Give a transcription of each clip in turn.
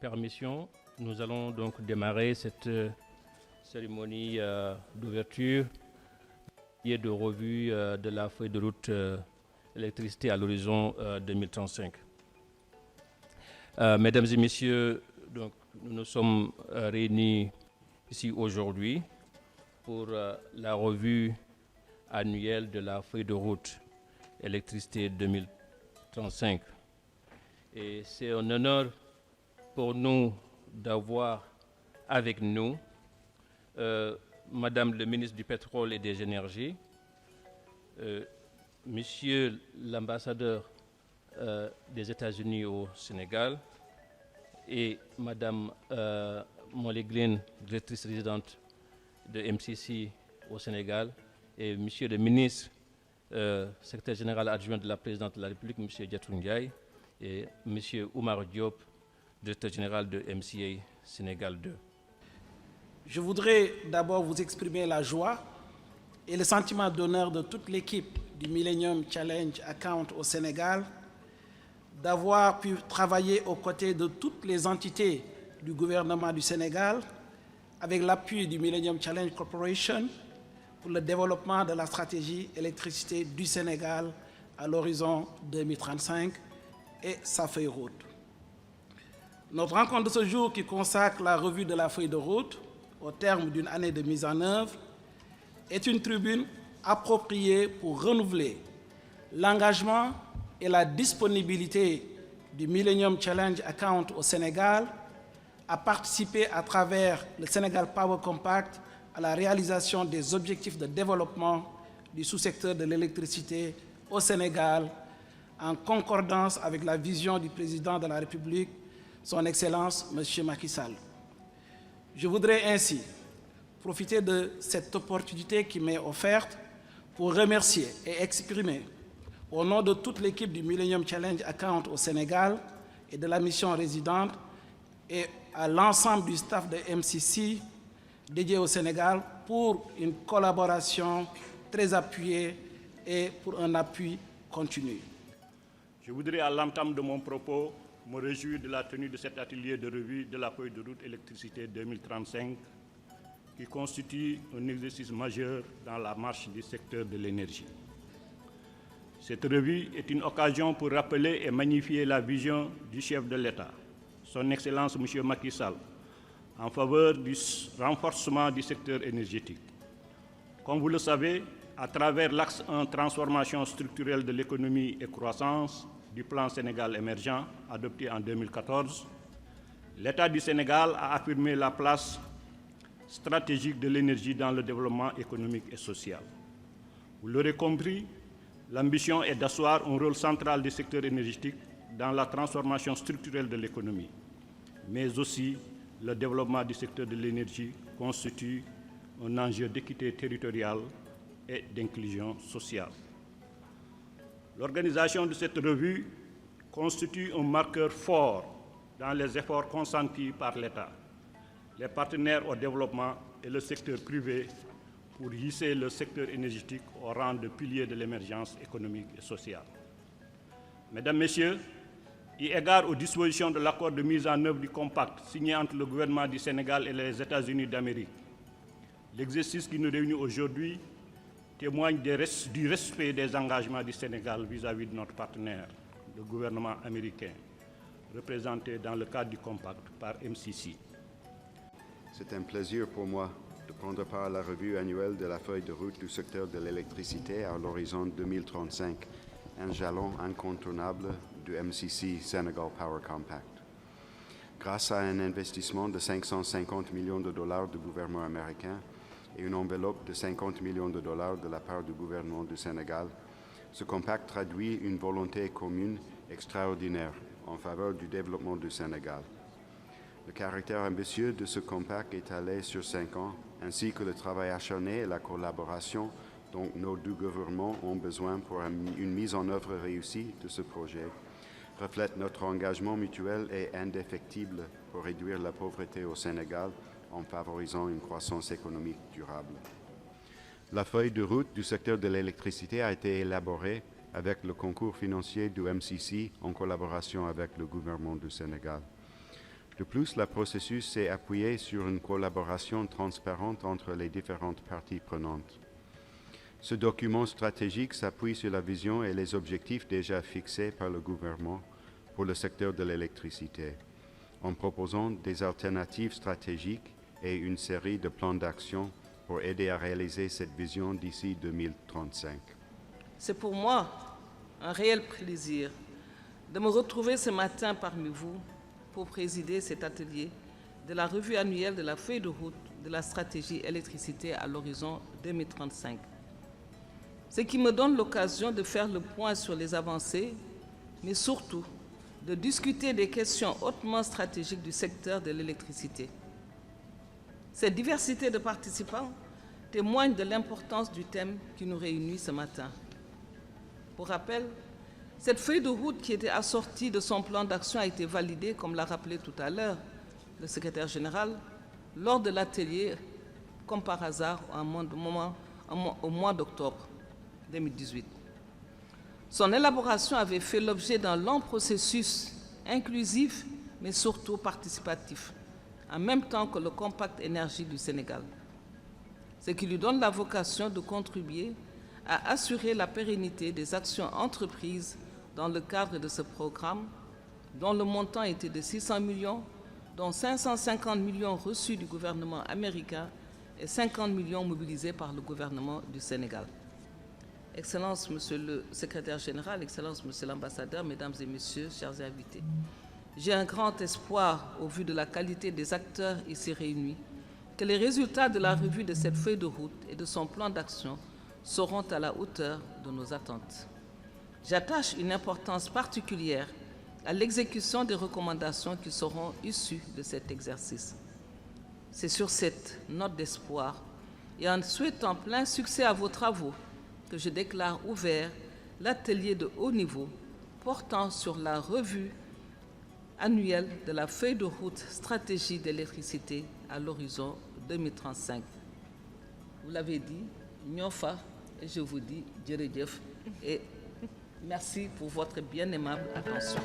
Permission, nous allons donc démarrer cette cérémonie d'ouverture et de revue de la feuille de route électricité à l'horizon 2035. Mesdames et messieurs, donc, nous nous sommes réunis ici aujourd'hui pour la revue annuelle de la feuille de route électricité 2035. Et c'est un honneur pour nous d'avoir avec nous Madame le ministre du Pétrole et des Énergies, Monsieur l'ambassadeur des États-Unis au Sénégal et Madame Molly Glynn, directrice résidente de MCC au Sénégal, et Monsieur le ministre, secrétaire général adjoint de la présidente de la République, Monsieur Diatou Ndiaye, et Monsieur Oumar Diop, directeur général de MCA Sénégal 2. Je voudrais d'abord vous exprimer la joie et le sentiment d'honneur de toute l'équipe du Millennium Challenge Account au Sénégal d'avoir pu travailler aux côtés de toutes les entités du gouvernement du Sénégal avec l'appui du Millennium Challenge Corporation pour le développement de la stratégie électricité du Sénégal à l'horizon 2035 et sa feuille de route. Notre rencontre de ce jour qui consacre la revue de la feuille de route au terme d'une année de mise en œuvre est une tribune appropriée pour renouveler l'engagement et la disponibilité du Millennium Challenge Account au Sénégal à participer à travers le Sénégal Power Compact à la réalisation des objectifs de développement du sous-secteur de l'électricité au Sénégal en concordance avec la vision du président de la République, Son Excellence, M. Macky Sall. Je voudrais ainsi profiter de cette opportunité qui m'est offerte pour remercier et exprimer, au nom de toute l'équipe du Millennium Challenge Account au Sénégal et de la mission résidente, et à l'ensemble du staff de MCC dédié au Sénégal pour une collaboration très appuyée et pour un appui continu. Je voudrais, à l'entame de mon propos, me réjouir de la tenue de cet atelier de revue de la feuille de route électricité 2035 qui constitue un exercice majeur dans la marche du secteur de l'énergie. Cette revue est une occasion pour rappeler et magnifier la vision du chef de l'État, Son Excellence M. Macky Sall, en faveur du renforcement du secteur énergétique. Comme vous le savez, à travers l'axe 1 transformation structurelle de l'économie et croissance du plan Sénégal émergent adopté en 2014, l'État du Sénégal a affirmé la place stratégique de l'énergie dans le développement économique et social. Vous l'aurez compris, l'ambition est d'asseoir un rôle central du secteur énergétique dans la transformation structurelle de l'économie, mais aussi le développement du secteur de l'énergie constitue un enjeu d'équité territoriale et d'inclusion sociale. L'organisation de cette revue constitue un marqueur fort dans les efforts consentis par l'État, les partenaires au développement et le secteur privé pour hisser le secteur énergétique au rang de pilier de l'émergence économique et sociale. Mesdames, Messieurs, eu égard aux dispositions de l'accord de mise en œuvre du Compact signé entre le gouvernement du Sénégal et les États-Unis d'Amérique, l'exercice qui nous réunit aujourd'hui témoigne du respect des engagements du Sénégal vis-à-vis de notre partenaire, le gouvernement américain, représenté dans le cadre du Compact par MCC. C'est un plaisir pour moi de prendre part à la revue annuelle de la feuille de route du secteur de l'électricité à l'horizon 2035, un jalon incontournable du MCC Senegal Power Compact. Grâce à un investissement de 550 millions de dollars du gouvernement américain et une enveloppe de 50 millions de dollars de la part du gouvernement du Sénégal, ce compact traduit une volonté commune extraordinaire en faveur du développement du Sénégal. Le caractère ambitieux de ce compact étalé sur 5 ans, ainsi que le travail acharné et la collaboration dont nos deux gouvernements ont besoin pour une mise en œuvre réussie de ce projet, reflètent notre engagement mutuel et indéfectible pour réduire la pauvreté au Sénégal en favorisant une croissance économique durable. La feuille de route du secteur de l'électricité a été élaborée avec le concours financier du MCC en collaboration avec le gouvernement du Sénégal. De plus, le processus s'est appuyé sur une collaboration transparente entre les différentes parties prenantes. Ce document stratégique s'appuie sur la vision et les objectifs déjà fixés par le gouvernement pour le secteur de l'électricité, en proposant des alternatives stratégiques et une série de plans d'action pour aider à réaliser cette vision d'ici 2035. C'est pour moi un réel plaisir de me retrouver ce matin parmi vous pour présider cet atelier de la revue annuelle de la feuille de route de la stratégie électricité à l'horizon 2035. Ce qui me donne l'occasion de faire le point sur les avancées, mais surtout de discuter des questions hautement stratégiques du secteur de l'électricité. Cette diversité de participants témoigne de l'importance du thème qui nous réunit ce matin. Pour rappel, cette feuille de route qui était assortie de son plan d'action a été validée, comme l'a rappelé tout à l'heure le secrétaire général, lors de l'atelier, comme par hasard, au mois d'octobre 2018. Son élaboration avait fait l'objet d'un long processus inclusif, mais surtout participatif, en même temps que le Compact Énergie du Sénégal, ce qui lui donne la vocation de contribuer à assurer la pérennité des actions entreprises dans le cadre de ce programme, dont le montant était de 600 millions, dont 550 millions reçus du gouvernement américain et 50 millions mobilisés par le gouvernement du Sénégal. Excellences, Monsieur le Secrétaire général, Excellences, Monsieur l'Ambassadeur, Mesdames et Messieurs, chers invités, j'ai un grand espoir, au vu de la qualité des acteurs ici réunis, que les résultats de la revue de cette feuille de route et de son plan d'action seront à la hauteur de nos attentes. J'attache une importance particulière à l'exécution des recommandations qui seront issues de cet exercice. C'est sur cette note d'espoir et en souhaitant plein succès à vos travaux que je déclare ouvert l'atelier de haut niveau portant sur la revue annuelle de la feuille de route stratégie d'électricité à l'horizon 2035. Vous l'avez dit, Nyofa, et je vous dis Djeredjef, et merci pour votre bien aimable attention.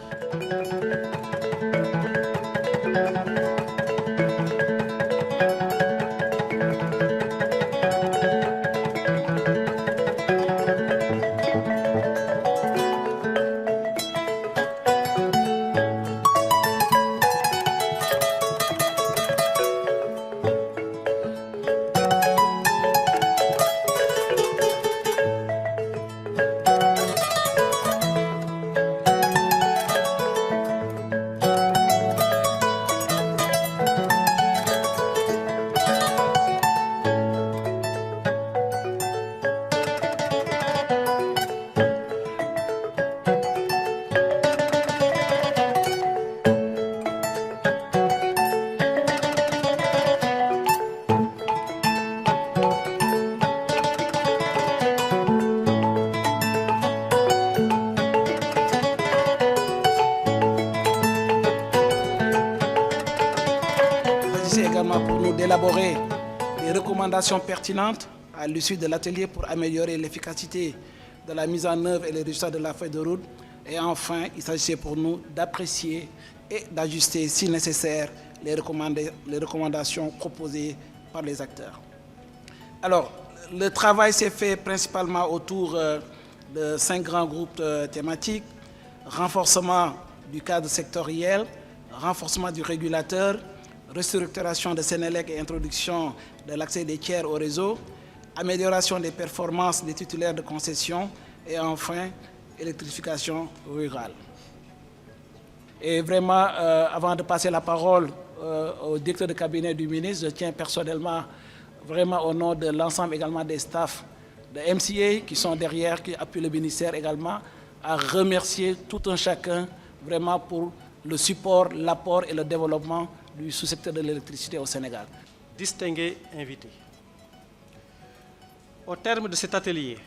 Pour nous d'élaborer des recommandations pertinentes à l'issue de l'atelier pour améliorer l'efficacité de la mise en œuvre et les résultats de la feuille de route. Et enfin, il s'agissait pour nous d'apprécier et d'ajuster, si nécessaire, les recommandations proposées par les acteurs. Alors, le travail s'est fait principalement autour de 5 grands groupes thématiques: renforcement du cadre sectoriel, renforcement du régulateur, restructuration de Sénélec et introduction de l'accès des tiers au réseau, amélioration des performances des titulaires de concession et enfin, électrification rurale. Et vraiment, avant de passer la parole au directeur de cabinet du ministre, je tiens personnellement, vraiment au nom de l'ensemble également des staffs de MCA qui sont derrière, qui appuient le ministère également, à remercier tout un chacun vraiment pour le support, l'apport et le développement du sous-secteur de l'électricité au Sénégal. Distingués invités, au terme de cet atelier,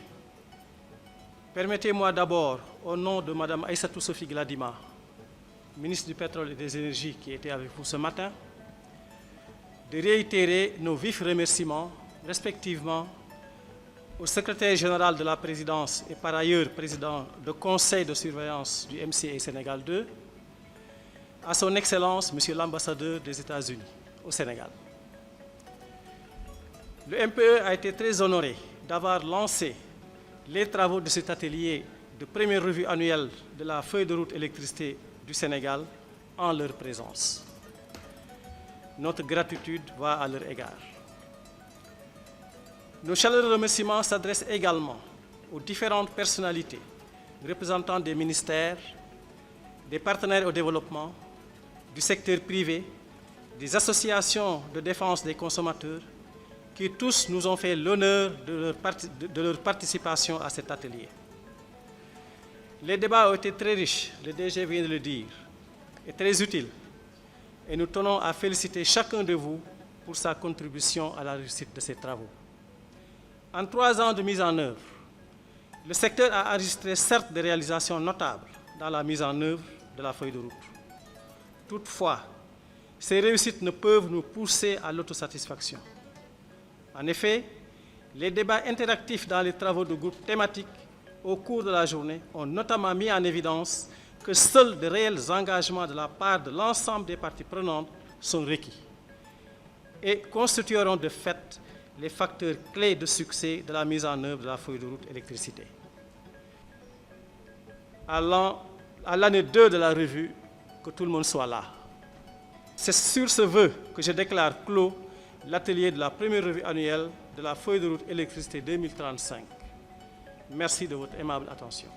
permettez-moi d'abord, au nom de Mme Aïssatou Sophie Gladima, ministre du Pétrole et des Énergies qui était avec vous ce matin, de réitérer nos vifs remerciements, respectivement, au secrétaire général de la présidence et par ailleurs président du conseil de surveillance du MCA Sénégal 2, à son Excellence, Monsieur l'ambassadeur des États-Unis au Sénégal. Le MPE a été très honoré d'avoir lancé les travaux de cet atelier de première revue annuelle de la feuille de route électricité du Sénégal en leur présence. Notre gratitude va à leur égard. Nos chaleureux remerciements s'adressent également aux différentes personnalités représentant des ministères, des partenaires au développement, du secteur privé, des associations de défense des consommateurs, qui tous nous ont fait l'honneur de leur participation à cet atelier. Les débats ont été très riches, le DG vient de le dire, et très utiles. Et nous tenons à féliciter chacun de vous pour sa contribution à la réussite de ces travaux. En 3 ans de mise en œuvre, le secteur a enregistré certes des réalisations notables dans la mise en œuvre de la feuille de route. Toutefois, ces réussites ne peuvent nous pousser à l'autosatisfaction. En effet, les débats interactifs dans les travaux de groupes thématiques au cours de la journée ont notamment mis en évidence que seuls de réels engagements de la part de l'ensemble des parties prenantes sont requis et constitueront de fait les facteurs clés de succès de la mise en œuvre de la feuille de route électricité. À l'année 2 de la revue, que tout le monde soit là. C'est sur ce vœu que je déclare clos l'atelier de la première revue annuelle de la feuille de route électricité 2035. Merci de votre aimable attention.